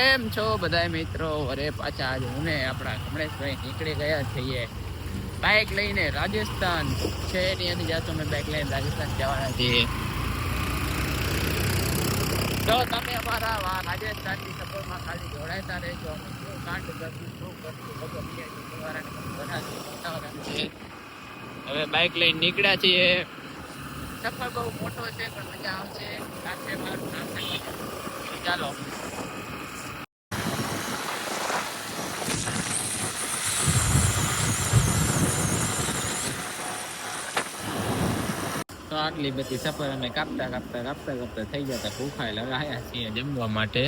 કેમ છો બધા મિત્રો? અરે પાછા આજે અમે આપણા કમલેશભાઈ નીકળી ગયા છીએ બાઇક લઈને રાજસ્થાન છે એની અંદર જાતો અમે બાઇક લઈને રાજસ્થાન જવાના છીએ. તો તમે અમારા રાજસ્થાનની સફરમાં ખાલી જોડાતા રહેજો. શું કાંડ કરશું, શું કરશું બધું હવે બાઇક લઈને નીકળ્યા છીએ. સફર બહુ મોટો છે પણ મજા આવશે. ચાલો. તો આટલી બધી સફર અમે કાપતા થઈ જતા ભૂખા લગાયા છીએ જમવા માટે.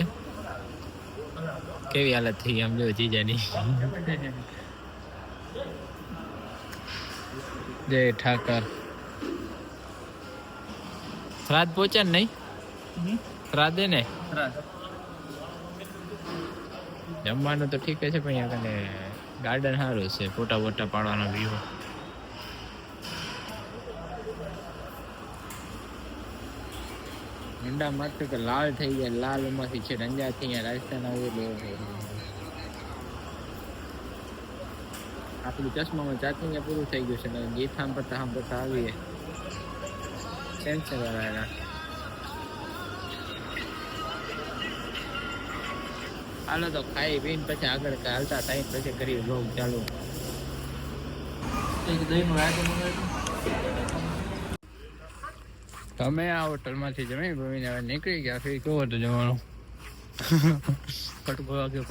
કેવી હાલત થઈ આમ જો જીજાની. જય ઠાકર. શ્રાદ્ધ પહોંચ્યા ને? નહીં શ્રાદ્ધ ને જમવાનું તો ઠીક છે પણ અહીંયા કને ગાર્ડન સારું છે, ફોટા બોટા પાડવાનો વ્યૂ. ઠંડા માટે તો લાલ થઈ જાય, લાલ માંથી છે રંજાથી અહીંયા રાજસ્થાન આવેલું. આપણું ચશ્મામાં ચાચી પૂરું થઈ ગયું છે ને ગીત સાંભળતા આવીએ સેન્સર વાળા. હાલો તો ખાઈ પીને પછી આગળ હાલતા ટાઈમ પછી કરી બ્લોગ ચાલુ. તમે આ હોટલમાંથી જમી ભમીને હવે નીકળી ગયા. ફરી કેવો હતો જવાનું? ફટકો વાગ્યો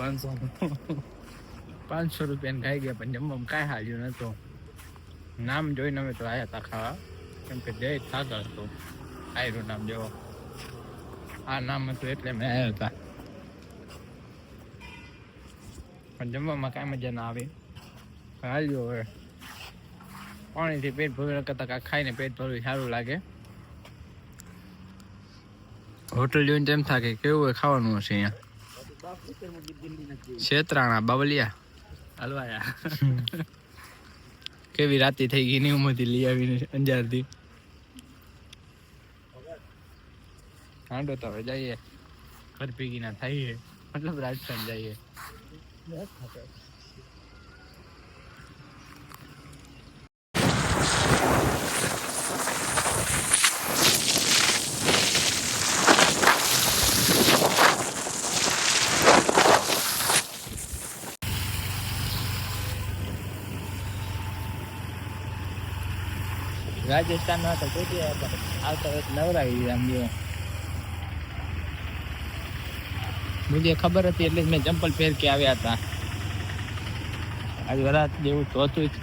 500 રૂપિયાને ખાઈ ગયા પણ જમવામાં કાંઈ હાલ્યું નતું. નામ જોઈને અમે તો આવ્યા હતા ખાવા, કેમ કે જય ઠાકર હતું આયરું નામ જેવો. આ નામ હતું એટલે મેં આવ્યા હતા પણ જમવામાં કાંઈ મજા ના આવી. હાલ્યું હવે પાણીથી પેટ ભરવું કરતા કાંઈ ખાઈને પેટ ભરવું સારું લાગે. હોટલ જોઈને તેમ થાય કે કેવું હોય ખાવાનું હશે અહીંયા. શેતરાણા બાવલિયા હલવાયા. કેવી રાતી થઈ ગઈ ની ઉમરથી લઈ આવીને અંજારથી. હાંડો તો હવે જઈએ ઘર ભેગી ના થઈએ, મતલબ રાજસ્થાન જઈએ. રાજસ્થાનમાં તો કોઈ આવતા નવરાવી આમ જો. મુझे ખબર હતી એટલે મેં ચંપલ પહેર કે આવ્યા હતા. આજે વરાત જેવું તો હતું જ.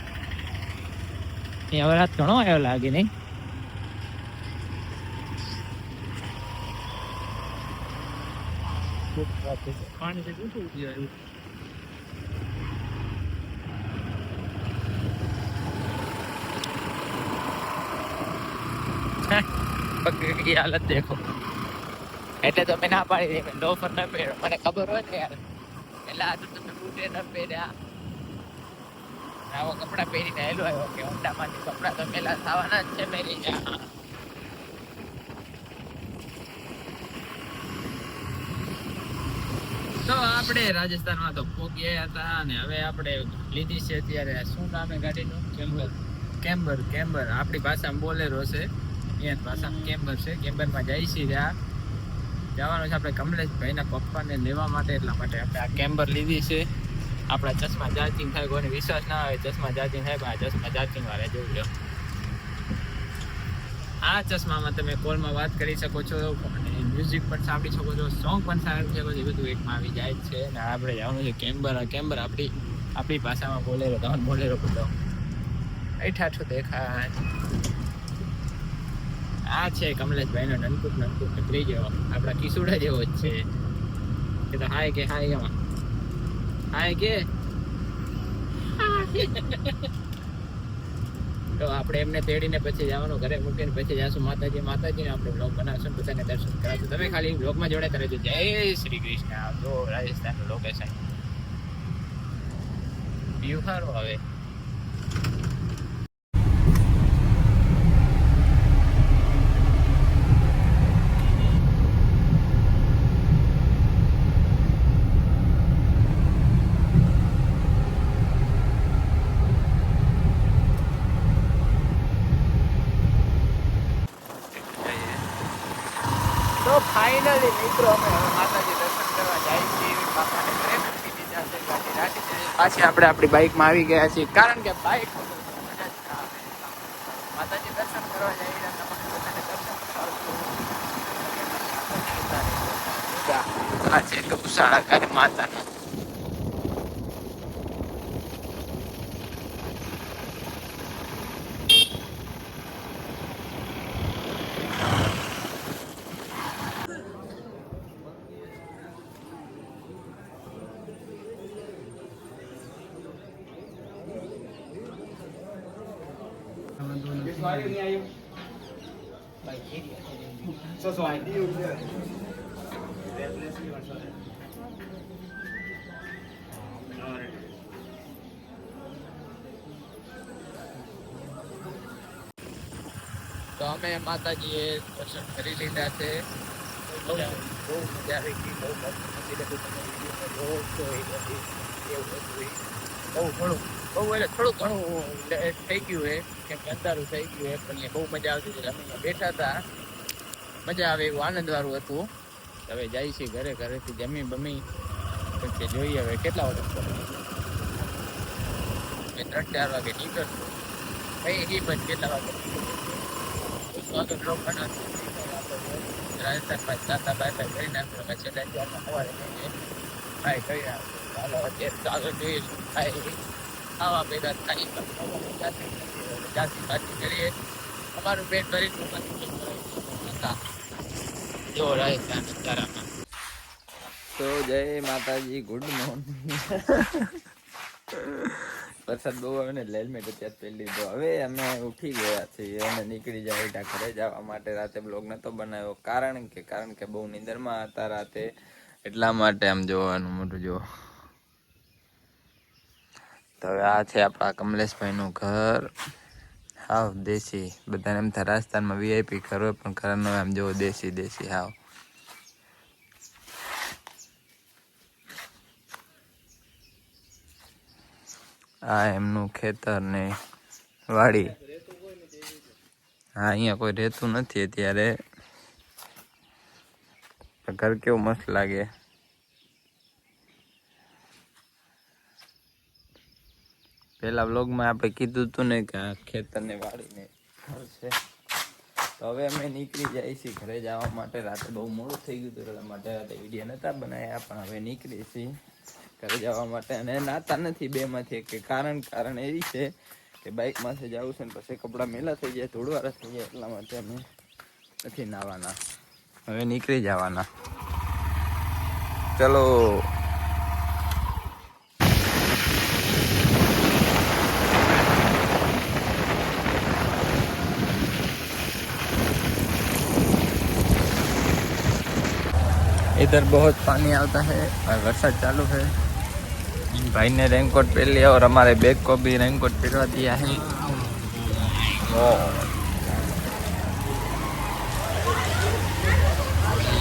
અહીંયા વરાત ઘણો આવ્યો લાગે નહીં? પાણી की हालत देखो. એટલે તો મેં ના પાડી દે લોફર ન પહેરો. મને ખબર હોય ને યાર એટલે આ તો તમે બૂટે ન પહેર્યા, આવો કપડા પહેરીને હેલો આવ્યો કે ઊંડામાંથી કપડા તો પેલા થવાના જ છે પહેરી જા. તો આપણે રાજસ્થાનમાં તો પહોંચ્યા હતા અને હવે આપણે લીધી છે અત્યારે શું નામ એ ગાડીનું? કેમ્બર. આપણી ભાષામાં બોલેરો છે, અહીંયા ભાષામાં કેમ્બર છે. કેમ્બરમાં જઈ છીએ જવાનું છે આપણે કમલેશભાઈના પપ્પાને લેવા માટે. એટલા માટે આપણે આ કેમ્બર લીધી છે. આપણા ચશ્મા ચાર્જિંગ થાય, કોઈને વિશ્વાસ ના આવે ચશ્મા ચાર્જિંગ થાય પણ આ ચશ્મા ચાર્જિંગ વાળા જોઈ લો. આ ચશ્મામાં તમે કોલમાં વાત કરી શકો છો અને મ્યુઝિક પણ સાંભળી શકો છો, સોંગ પણ સાંભળી શકો છો. એ બધું એકમાં આવી જાય છે. અને આપણે જવાનું છે કેમ્બર. આપણી ભાષામાં બોલેરો, તમને બોલેરો બધો ઠાઠું દેખાય. આ છે કમલેશભાઈનો નનકુટ ત્રીજો, આપણા કિશોડા જેવો જ છે. કે તો હાય કે તો આપણે એમને તેડીને પછી જવાનું, ઘરે મૂકીને પછી જઈશું માતાજીને આપણે બ્લોગ બનાવશું, બધાને દર્શન કરાવશું. તમે ખાલી બ્લોગમાં જોડાતા રહેજો. જય શ્રી કૃષ્ણ. જો રાજસ્થાનનું લોકેશન વ્યૂ સારો આવે. પાછી આપણે આપણી બાઇકમાં આવી ગયા છીએ, કારણ કે બાઇક માતાજી દર્શન કરવા જઈ રહ્યા આ છે ગૌશાળા ગાય માતાના. તો અમે માતાજીએ દર્શન કરી લીધા છે. બહુ મજા આવી ગઈ, બહુ થોડું ઘણું થઈ ગયું હે, કેમ કે અંધારું થઈ ગયું હે, પણ બહુ મજા આવતી હતી. અમે બેઠા હતા, મજા આવે એવું આનંદ વાળું હતું. હવે જાય છે ઘરેથી જમી બમી કે જોઈએ હવે કેટલા વાગે 3-4 વાગે નીકળશું. કઈ એ પણ કેટલા વાગે રાજસ્થાન પાસે સાતા બાય કરી નાખ્યો. પછી સવારે ભાઈ કરી ચાલો અત્યારે જોઈએ ભાઈ ખાવા ભેગા થાય જાતિ કરીએ. અમારું પેટ ભરી જો રાજસ્થાન તારામાં. તો જય માતાજી, ગુડ મોર્નિંગ. વરસાદ બહુ આવે ને એટલે હેલ્મેટ અત્યારે પહેરી લીધો. હવે અમે ઉઠી ગયા છીએ અને નીકળી જાય ઘરે જવા માટે. રાતે બ્લોગ નતો બનાવ્યો કારણ કે બહુ નીંદરમાં હતા રાતે, એટલા માટે આમ જોવાનું મોટું જો. તો હવે આ છે આપણા કમલેશભાઈનું ઘર. હાવ દેશી. બધાને એમ થાય રાજસ્થાનમાં VIP ઘર હોય, પણ ઘરનો આમ જો દેશી હાવ. આ એમનું ખેતર ને વાડી. હા, અહીંયા કોઈ રહેતું નથી અત્યારે. ઘર કેવું મસ્ત લાગે. પેલા વ્લોગમાં આપણે કીધું હતું ને કે આ ખેતર ને વાડી ને ઘર છે. તો હવે અમે નીકળી જાય છીએ ઘરે જવા માટે. રાતે બહુ મોડું થઈ ગયું હતું, એટલા માટે રાતે વિડીયો નતા બનાવ્યા, પણ હવે નીકળી છીએ ઘરે જવા માટે. અને નાતા નથી બેમાંથી કે કારણ એવી છે કે બાઇકમાંથી જવું છે ને પછી કપડાં મેલા થઈ જાય, ધૂળવાળા થઈ જાય, એટલા માટે અમે નથી નાવાના. હવે નીકળી જવાના. ચલો. इधर बहुत पानी आता है और वर्षा चालू है. भाई ने रेनकोट पहन लिया और हमारे बैग को भी रेनकोट पहनवा दिया है.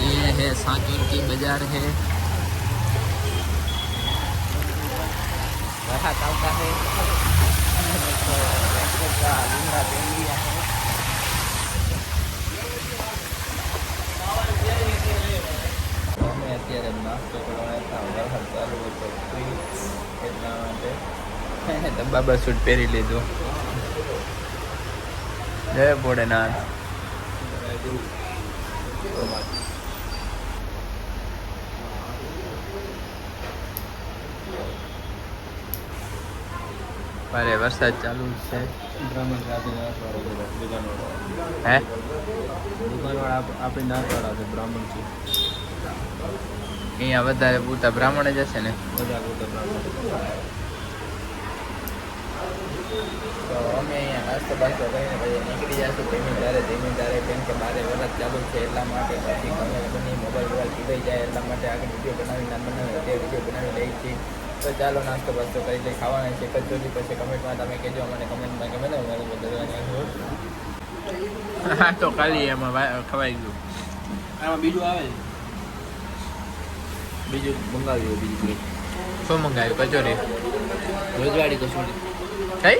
ये है सांचौर की बाजार है. वहाँ चलता है तो रेनकोट का लुंगा पहन लिया है. અત્યારે નાસ્તો કરવાનો વરસાદ ચાલુ હતો એટલા માટે ડબ્બા સૂટ પહેરી લીધું. જય ભોળેનાથ. ભારે વરસાદ ચાલુ છે. હે દુકાનવાળા આપણે નાખવાળા છે બ્રાહ્મણ છે. અહીંયા વધારે પૂરતા બ્રાહ્મણ જ હશે ને. તો અમે અહીંયા નાસ્તો બાસ્તો કરીને પછી નીકળી જશું ધીમે ધારે કેમ કે બારે વરસાદ ચાલુ છે એટલા માટે. પછી ગમે બની મોબાઈલ પીવાઈ જાય એટલા માટે આગળ વિડીયો બનાવી તે વિડીયો બનાવી લઈ છીએ. તો ચાલો નાસ્તો બાસ્તો કરી લઈ. ખાવાના છે કચોરી. પછી કમેન્ટમાં તમે કહેજો મને, કમેન્ટમાં ગમે ને હા તો ખાલી એમાં ખવાઈ ગયું. આમાં બીજું આવે, બીજું મંગાવ્યું. બીજું શું મંગાવ્યું? કચોરી, રોજવાડી કચોરી. કઈ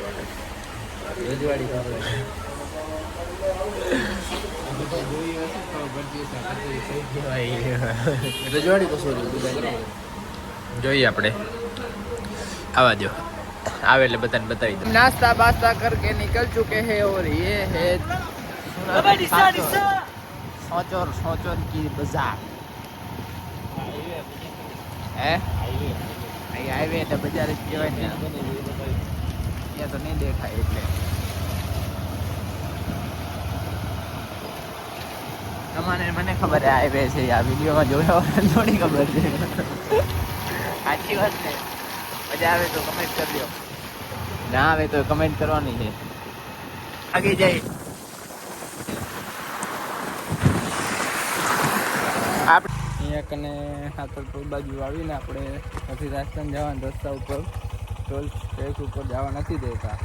રોજવાડી કચોરી? રજવાડી કચોરી જોઈએ આપણે. आवा दो आवे એટલે બતાને બતાવી દો नाश्ता बास्ता करके निकल चुके हैं और ये है सोचोर की बाजार है हाईवे तो बाजार જ કહેવાય ને અહીંયા તો નહીં દેખાય એટલે મને ખબર है हाईवे છે આ વિડિયોમાં જોયો થોડી ખબર છે સાચી વાત ને મજા આવે તો કમેન્ટ કરજો ના આવે તો કમેન્ટ કરવાની છે આગે જાય આપણે અહીંયા કને હાથરપુર બાજુ આવીને આપણે પછી રાજસ્થાન જવાના રસ્તા ઉપર ટોલ ટેક્સ ઉપર જવા નથી દેતા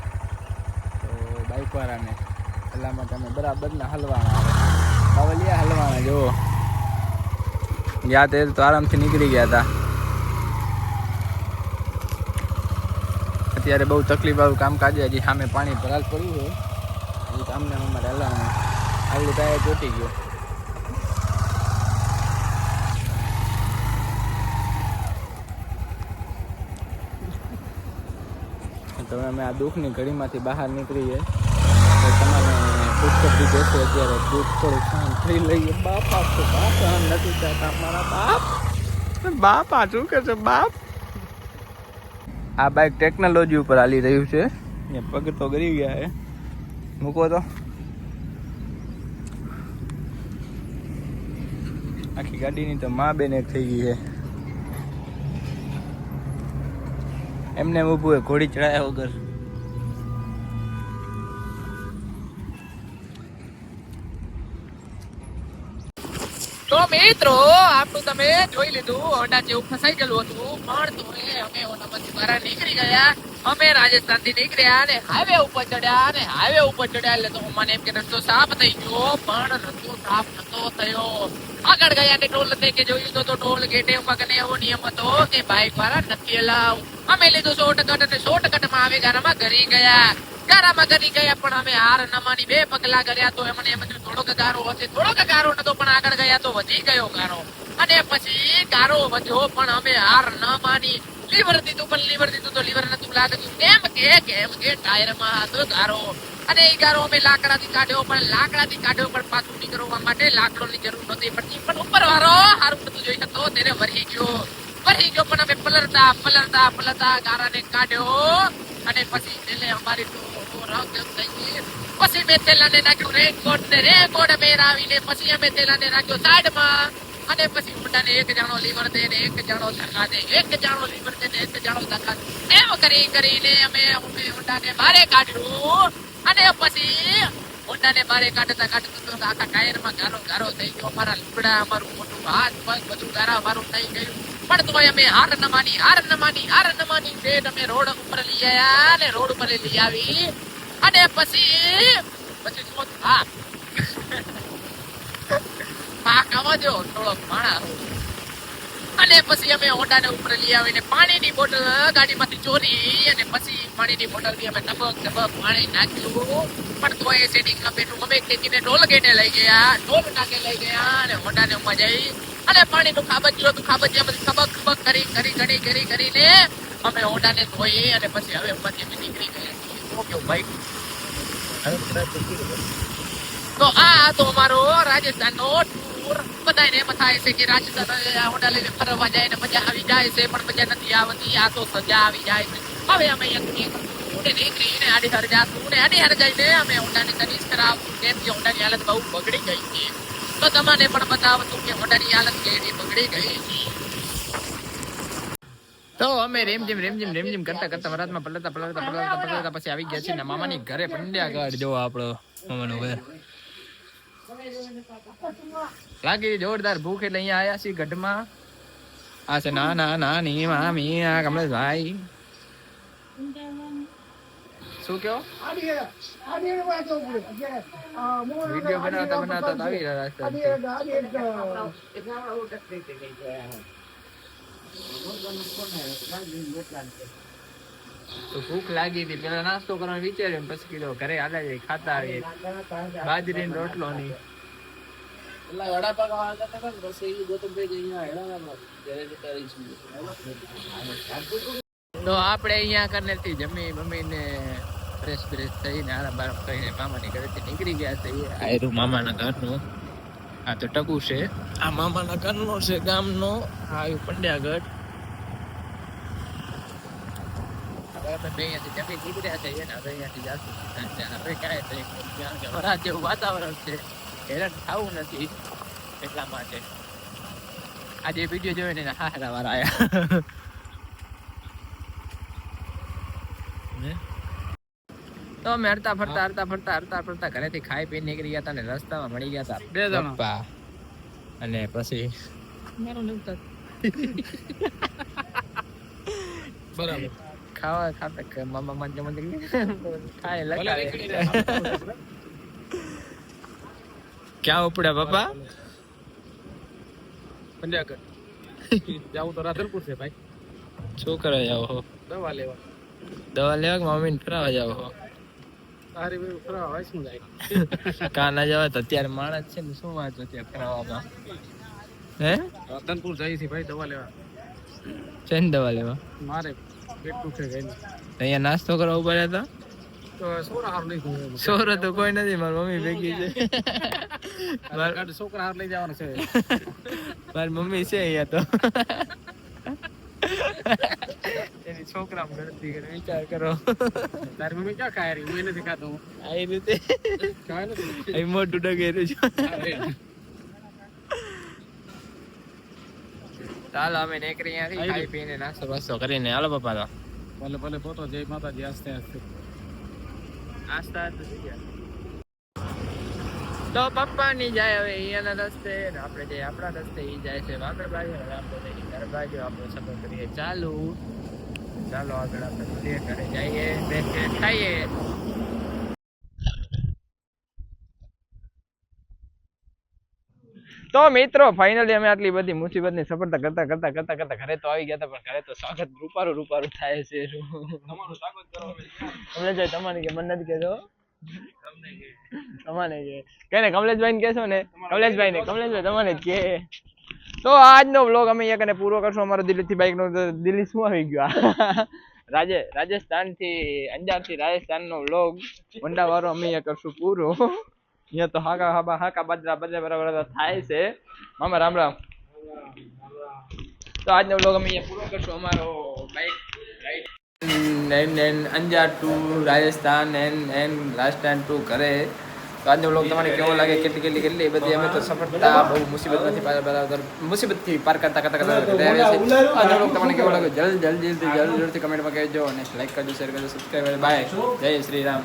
તો બાઇકવાળાને એટલા માટે અમે બરાબરના હલવાના આવે બાવલિયા હલવાના જો ગયા તે તો આરામથી નીકળી ગયા હતા અત્યારે બહુ તકલીફ વાળું કામકાજ હજી સામે પાણી ભરાલ પડ્યું હોય એ કામને અમારે હલાવવાનું આગળ ટાયર ચોટી ગયો તો અમે આ દુઃખની ઘડીમાંથી બહાર નીકળીએ તો તમારે પુષ્કરથી બેસે અત્યારે દુઃખ થોડું શાંત થઈ લઈએ બાપા તો બાપ નથી કહેતા મારા બાપ આ શું કે છે બાપ આ બાઇક ટેકનોલોજી ઉપર હાલી રહ્યું છે એ પગ તો ગરી ગયા છે મૂકો તો આખી ગાડીની તો માં બેન એક થઈ ગઈ છે એમને ઊભું ઘોડી ચડાયા વગર તો મિત્રો આપણું તમે જોઈ લીધું હોન્ડા જેવું ફસાઈ ગયેલું હતું પણ તો અમે હોન્ડામાંથી બહાર નીકળી ગયા અમે રાજસ્થાન થી નીકળ્યા અને હાઈવે ઉપર ચડ્યા અને હાઈવે ઉપર ચડ્યા એટલે તો મને એમ કે રસ્તો સાફ થઈ ગયો પણ રસ્તો સાફ નતો થયો આગળ ગયા ને ટોલ કે જોયું તો ટોલ ગેટે ઉપર કને એવો નિયમ હતો કે બાઇક વાળા નથી અલાવ અમે લીધું શોર્ટકટ અને શોર્ટકટમાં આવે ગારામાં ઘરી ગયા પણ અમે હાર ન માની 2 પગલા કર્યા તો એમને એમ થોડોક ગારો હશે થોડોક ગારો નતો પણ આગળ ગયા તો વધી ગયો ગારો અને પછી ગારો વધ્યો પણ અમે હાર ન માની લીવર દીધું તો લીવર નતું લાગતું કેમ કે ટાયરમાં હતો ગારો અને એ ગારો અમે લાકડાથી કાઢ્યો પણ પાછું નીકળવા માટે લાકડોની જરૂર નહોતી પડતી પણ ઉપર વાળો હારું નતું જોઈ શકતો તેને વરી ગયો પણ અમે પલરતા ગારાને કાઢ્યો અને પછી છેલ્લે અમારી પછી મેં તેલાને નાખ્યું રેનકોટ પહેરાવીને પછી અમે તેલાને નાખ્યો સાઈડમાં અને પછી ઊંડાને એક જાણો લીવર દે ને એક જાણો ધક્કા દે એક જાણો લીવર દે ને એક જાણો ધક્કા દે એમ કરીને અમે ઊંડાને બહાર કાઢ્યું અને પછી ઊંડાને બહાર કાઢતા આખા ટાયરમાં ગારો થઈ ગયો અમારા લીમડા અમારું મોટું હાથ પગ બધું ગારા અમારું થઈ ગયું પણ તોય અમે હાર ન માની તે અમે રોડ ઉપર લઈ આવ્યા અને રોડ ઉપર લઈ આવી અને પછી થોડોક માણા અને પછી અમે હોન્ડાને ઉપર લઈ આવીને પાણીની બોટલ ગાડીમાંથી ચોરી અને પછી પાણીની બોટલ થી અમે ટપક પાણી નાખ્યું પણ તોય સેટિંગ ન બેઠું અમે ખેંચીને ટોલ ગેટે લઈ ગયા અને હોન્ડાને ઉભા જઈ અને પાણીનું ખાબક કરીને અમે હોન્ડાને ધોઈ અને પછી હવે ઉમાંથી નીકળી ગયા બાઈક તો આ તો અમારો રાજસ્થાનનો ટૂર બધાને એમ થાય છે કે રાજસ્થાન હોન્ડા લઈને ફરવા જાય ને મજા આવી જાય છે પણ મજા નથી આવતી આ તો સજા આવી જાય છે હવે અમે નીકળીને આડીહર જાશું ને આડીહર જઈને અમે હોન્ડાની સર્વિસ કરાવશું કેમ કે હોન્ડાની હાલત બહુ બગડી ગઈ છે તો તમને પણ બતાવતું કે હોન્ડાની હાલત કેવી બગડી ગઈ છે તો અમે રેમજીમ કરતા વરાતમાં પલટતા પછી આવી ગયા છે ને મામાની ઘરે પંડ્યા ગાઢ જો આપણો મામાનું ઘર લાગી જોરદાર ભૂખ એટલે અહીંયા આયા છીએ ગઢમાં આ છે નાની મામી આ કમલેશભાઈ શું કયો વિડીયો બનાવતા આવી રહ્યા તો ભૂખ લાગી હતી પેલા નાસ્તો કરવાનો વિચાર્યો પછી કીધું ઘરે આલા જાય ખાતા આવીએ બાજરી રોટલો ની તો આપણે અહીંયા કરનેથી જમી મમ્મીને ફ્રેશ થઈને આરામ બારામ કરીને મામાની ઘરેથી નીકળી ગયા છે. આ એરું મામાના ઘરનું, આ તો ટકુ છે, આ મામાના ઘરનો છે ગામનો. આ આવ્યું પંડ્યાગઢ. હવે અમે બે અહીંયાથી જમી નીકળ્યા છે ને હવે અહીંયાથી જાશું હવે કાંઈ થઈ કારણ કે વરાત જેવું વાતાવરણ છે, હેરાન થવું નથી એટલા માટે આજે વિડીયો જોઈને ને હારા વાળા આયા. તો અમે હરતા ફરતા ઘરેથી ખાઈ પીને નીકળી ગયા હતા ને રસ્તામાં મળી ગયા હતા બે જણા અને પછી બરાબર ખાવા ખાતા મામા મંદિર ખાય લગાડે ક્યાં ઉપડ્યા બાપા જાવું તો રાધનપુર છે ભાઈ. શું કરવા જાવ હો? દવા લેવા મમ્મીને ફરવા જાવ હો? તારી ભાઈ ફરવા હોય શું જાય કા ના જવા તો અત્યારે માણસ છે ને શું વાત અત્યારે ફરવામાં હે રાધનપુર જઈ છે ભાઈ દવા લેવા. છે ને દવા લેવા? મારે પેટ દુખે ગઈ અહીંયા નાસ્તો કરવા ઉભા રહ્યા હતા તો છોકરા હાર લઈ જવું. છોરો તો કોઈ નથી, મારી મમ્મી ભેગી છે. છોકરા હાર લઈ જવાનું છે. મારી મમ્મી છે અહીંયા તો એની છોકરા ગણતરી કરે વિચાર કરો. તારી મમ્મી ક્યાં ખાય રહી? હું નથી ખાતો. આ રીતે ખાય નથી. અહીં મોટું ડગેરું છે. ચાલો અમે નીકળી અહીંયાથી ખાઈ પીને નાસ્તો બાસ્તો કરીને. હાલો પપ્પા તો ભલે ભલે પોતો. જય માતાજી. આસ્તે આસ્તે નાસ્તા તો પપ્પા ની જાય હવે અહીંયાના રસ્તે, આપણે જે આપણા રસ્તે ઈ જાય છે વાગડ બાજુ, હવે આપણે ઘર બાજુ આપણો સફર કરીએ ચાલુ. ચાલો આગળ આપણે ઘરે જઈએ, બેસીએ, ખાઈએ. તો મિત્રો ફાઇનલી અમે આટલી બધી મુસીબતની સફળતા કરતા ઘરે તો આવી ગયા હતા, પણ ઘરે તો સ્વાગત રૂપારું થાય છે. તમારું સ્વાગત કરો. તમને જાય તમારે કે મને નથી કહેતો તમારે કે કમલેશભાઈ ને કહેશો ને, કમલેશભાઈ તમારે જ કે. તો આજનો વ્લોગ અમે અહીંયા કને પૂરો કરશું. અમારો દિલ્હીથી બાઇક નો દિલ્હી શું આવી ગયો રાજસ્થાન થી અંજાર થી રાજસ્થાન નો વ્લોગ વંડા વાળો અમે અહીંયા કરશું પૂરો. અહીંયા તો હાકા બાજરા બરાબર થાય છે. મામા રામ રામ. તો આજનો વ્લોગ અમે અહીંયા પૂરો કરશું. અમારો bike ride Anjar to Rajasthan and Rajasthan to ઘરે. તો આજનો વ્લોગ તમને કેવો લાગે, કેટલી બધી અમે તો સફળતા બહુ મુસીબતથી પાર કરતા આજનો વ્લોગ તમને કેવો લાગે જલ્દીથી કમેન્ટમાં કહેજો અને લાઈક કરજો, શેર કરજો, સબસ્ક્રાઈબ કરજો. બાય, જય શ્રી રામ.